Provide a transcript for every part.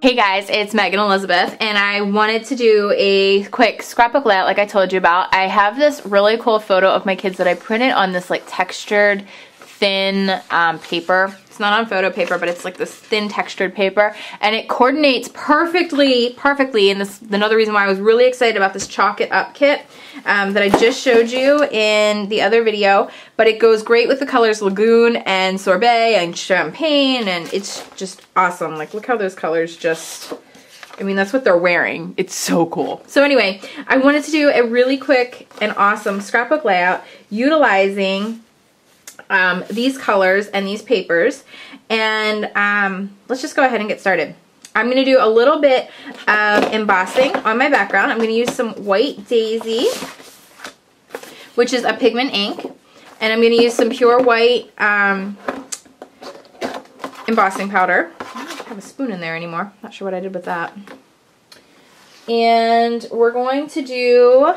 Hey guys, it's Megan Elizabeth, and I wanted to do a quick scrapbook layout like I told you about. I have this really cool photo of my kids that I printed on this like textured thin paper. It's not on photo paper, but it's like this thin textured paper, and it coordinates perfectly, and this is another reason why I was really excited about this Chalk It Up kit that I just showed you in the other video. But it goes great with the colors Lagoon and Sorbet and Champagne, and it's just awesome. Like, look how those colors just, I mean, that's what they're wearing. It's so cool. So anyway, I wanted to do a really quick and awesome scrapbook layout utilizing these colors and these papers, and let's just go ahead and get started. I'm going to do a little bit of embossing on my background. I'm going to use some White Daisy, which is a pigment ink, and I'm going to use some pure white embossing powder. I don't have a spoon in there anymore. Not sure what I did with that. And we're going to do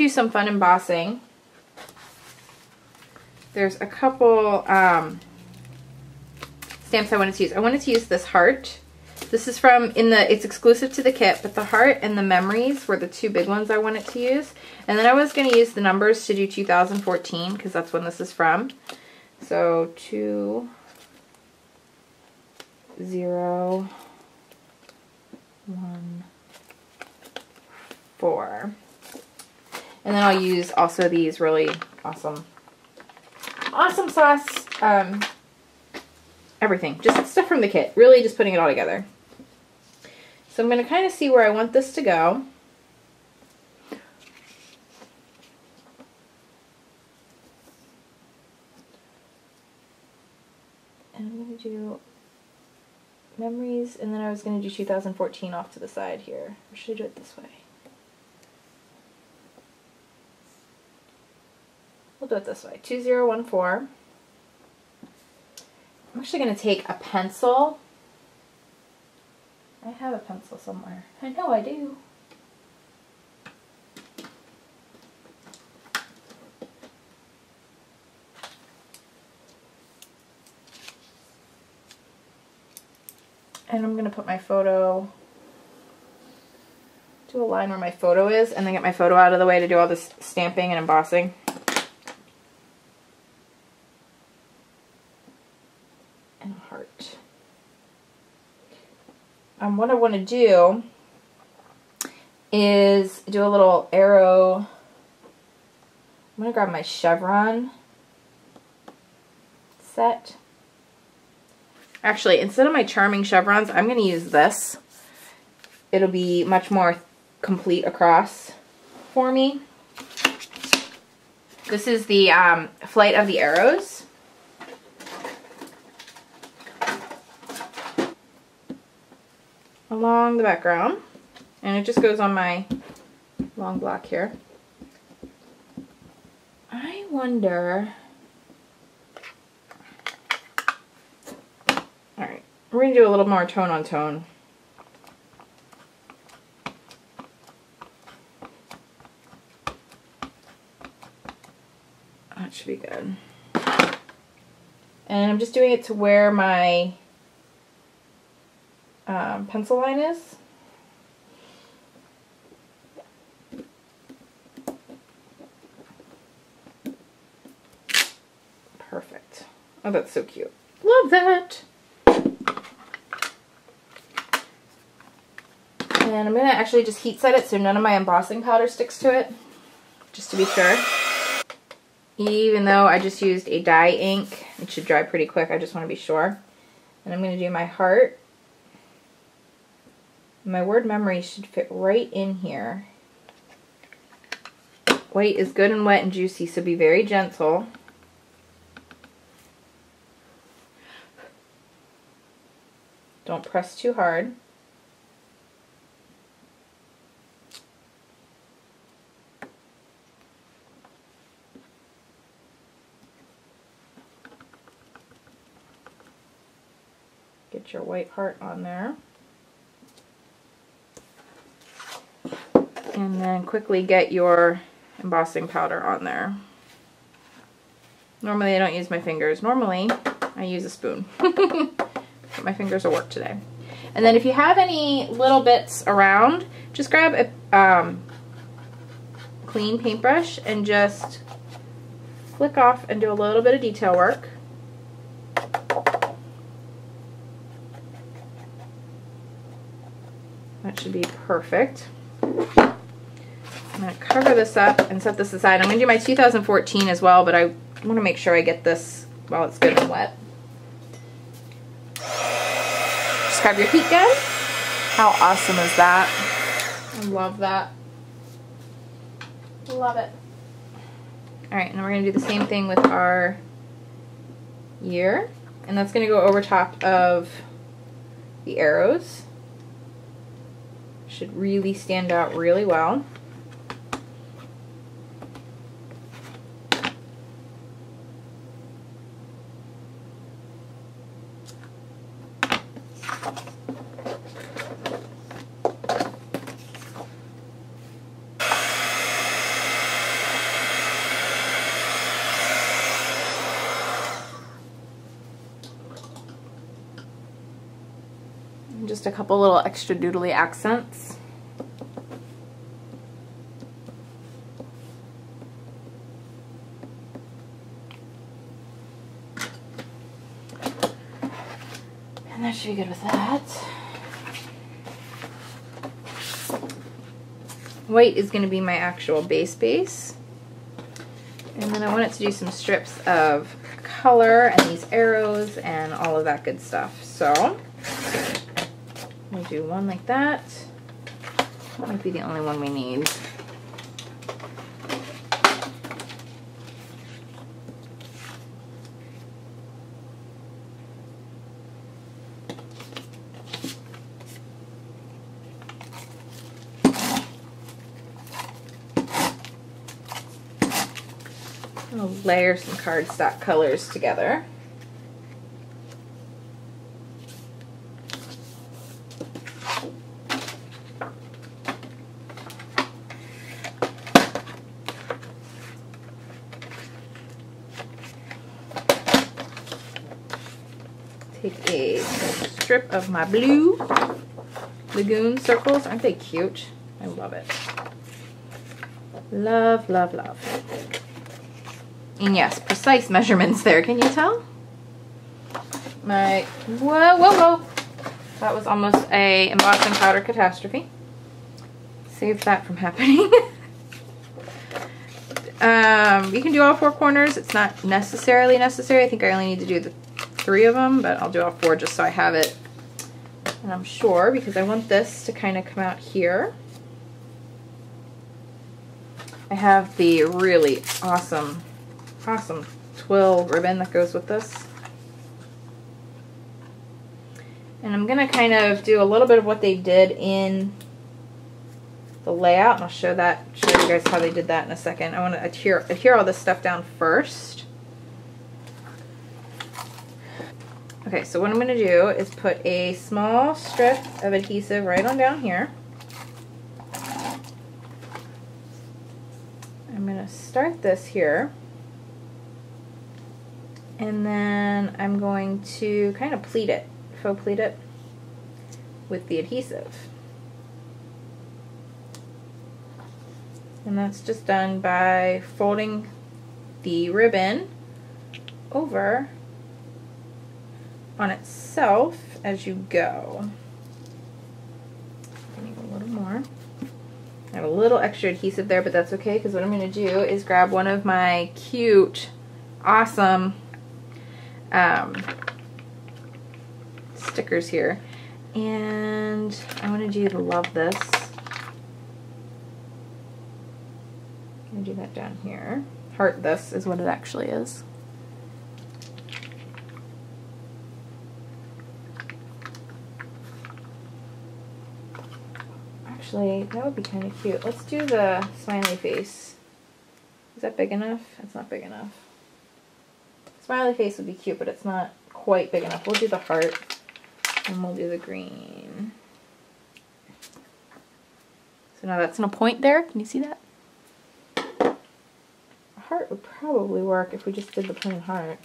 some fun embossing. There's a couple stamps I wanted to use. I wanted to use this heart. This is from, it's exclusive to the kit, but the heart and the memories were the two big ones I wanted to use. And then I was going to use the numbers to do 2014, because that's when this is from. So 2, 0, 1, 4. And then I'll use also these really awesome sauce, everything. Just stuff from the kit. Really just putting it all together. So I'm going to kind of see where I want this to go. And I'm going to do memories, and then I was going to do 2014 off to the side here. Or should I do it this way? We'll do it this way, 2014. I'm actually going to take a pencil. I have a pencil somewhere. I know I do. And I'm going to put my photo, do a line where my photo is, and then get my photo out of the way to do all this stamping and embossing. And a heart. What I want to do is do a little arrow. I'm going to grab my chevron set. Actually, instead of my charming chevrons, I'm going to use this. It'll be much more complete across for me. This is the Flight of the Arrows. Along the background, and it just goes on my long block here. I wonder, alright, we're going to do a little more tone on tone. That should be good. And I'm just doing it to where my pencil line is. Perfect. Oh, that's so cute. Love that. And I'm going to actually just heat set it so none of my embossing powder sticks to it, just to be sure. Even though I just used a dye ink, it should dry pretty quick. I just want to be sure. And I'm going to do my heart. My word memory should fit right in here. White is good and wet and juicy, so be very gentle. Don't press too hard. Get your white heart on there. And then quickly get your embossing powder on there. Normally I don't use my fingers. Normally I use a spoon. but my fingers will work today. And then if you have any little bits around, just grab a clean paintbrush and just flick off and do a little bit of detail work. That should be perfect. I'm going to cover this up and set this aside. I'm going to do my 2014 as well, but I want to make sure I get this while it's good and wet. Just grab your heat gun. How awesome is that? I love that. Love it. Alright, and then we're going to do the same thing with our ear. And that's going to go over top of the arrows. Should really stand out really well. Just a couple little extra doodly accents. And that should be good with that. White is going to be my actual base. And then I want it to do some strips of color and these arrows and all of that good stuff. So we'll do one like that. That might be the only one we need. I'll layer some cardstock colors together. Take a strip of my blue lagoon circles. Aren't they cute? I love it. Love, love, love. And yes, precise measurements there. Can you tell? My, whoa, whoa, whoa. That was almost a embossing powder catastrophe. Saved that from happening. You can do all four corners. It's not necessarily necessary. I think I only need to do the 3 of them, but I'll do all 4 just so I have it. And I'm sure, because I want this to kind of come out here. I have the really awesome twill ribbon that goes with this. And I'm going to kind of do a little bit of what they did in the layout, and I'll show you guys how they did that in a second. I want to adhere all this stuff down first. Okay, so what I'm going to do is put a small strip of adhesive right on down here. I'm going to start this here. And then I'm going to kind of pleat it, faux pleat it with the adhesive. And that's just done by folding the ribbon over on itself as you go. I need a little more. I have a little extra adhesive there, but that's okay, because what I'm going to do is grab one of my cute, awesome stickers here, and I wanted you to love this. I'm going to do that down here. Heart this is what it actually is. Actually, that would be kind of cute. Let's do the smiley face. Is that big enough? It's not big enough. Smiley face would be cute, but it's not quite big enough. We'll do the heart, and we'll do the green. So now that's in a point there. Can you see that? A heart would probably work if we just did the plain heart.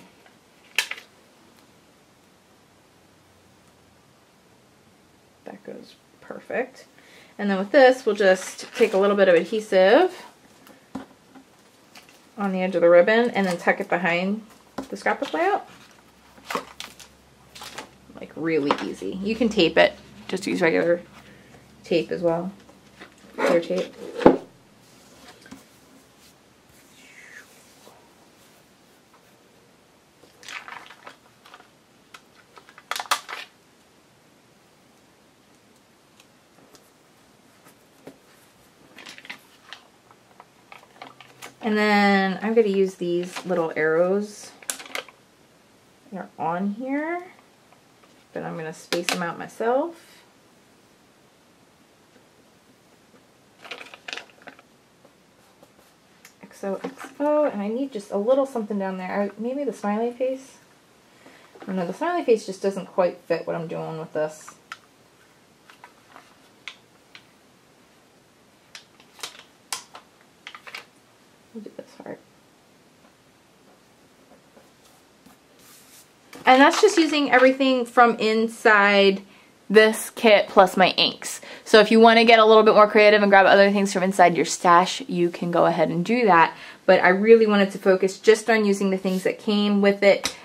That goes perfect. And then with this, we'll just take a little bit of adhesive on the edge of the ribbon and then tuck it behind the scrapbook layout. Like really easy. You can tape it. Just use regular tape as well. Clear tape. And then I'm going to use these little arrows that are on here, but I'm going to space them out myself. XOXO, and I need just a little something down there. Maybe the smiley face? I don't know, the smiley face just doesn't quite fit what I'm doing with this. We'll do this heart. And that's just using everything from inside this kit plus my inks. So if you want to get a little bit more creative and grab other things from inside your stash, you can go ahead and do that. But I really wanted to focus just on using the things that came with it,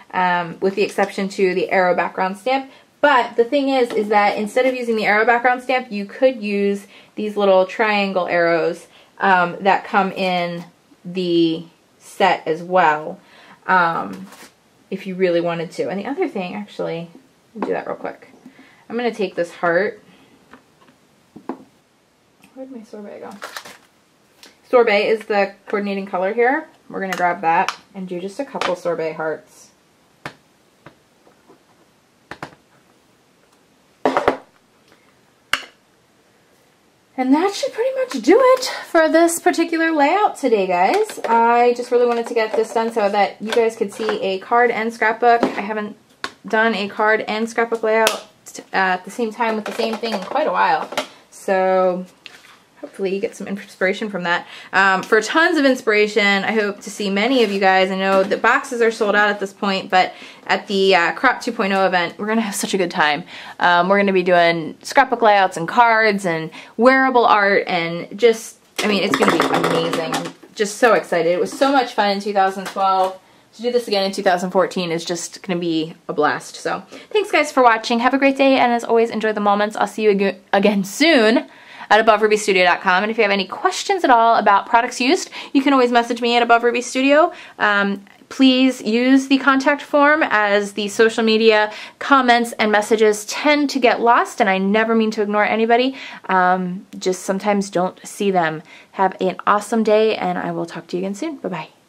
with the exception to the arrow background stamp. But the thing is that instead of using the arrow background stamp, you could use these little triangle arrows that come in the set as well, if you really wanted to. And the other thing, actually, we'll do that real quick. I'm going to take this heart. Where'd my sorbet go? Sorbet is the coordinating color here. We're going to grab that and do just a couple sorbet hearts. And that should pretty much do it for this particular layout today, guys. I just really wanted to get this done so that you guys could see a card and scrapbook. I haven't done a card and scrapbook layout at the same time with the same thing in quite a while. So hopefully you get some inspiration from that. For tons of inspiration, I hope to see many of you guys. I know the boxes are sold out at this point, but at the Crop 2.0 event, we're going to have such a good time. We're going to be doing scrapbook layouts and cards and wearable art, and just, I mean, it's going to be amazing. I'm just so excited. It was so much fun in 2012. To do this again in 2014 is just going to be a blast. So thanks guys for watching. Have a great day, and as always, enjoy the moments. I'll see you again soon at AboveRubyStudio.com. And if you have any questions at all about products used, you can always message me at AboveRubyStudio. Please use the contact form, as the social media comments and messages tend to get lost, and I never mean to ignore anybody. Just sometimes don't see them. Have an awesome day, and I will talk to you again soon. Bye-bye.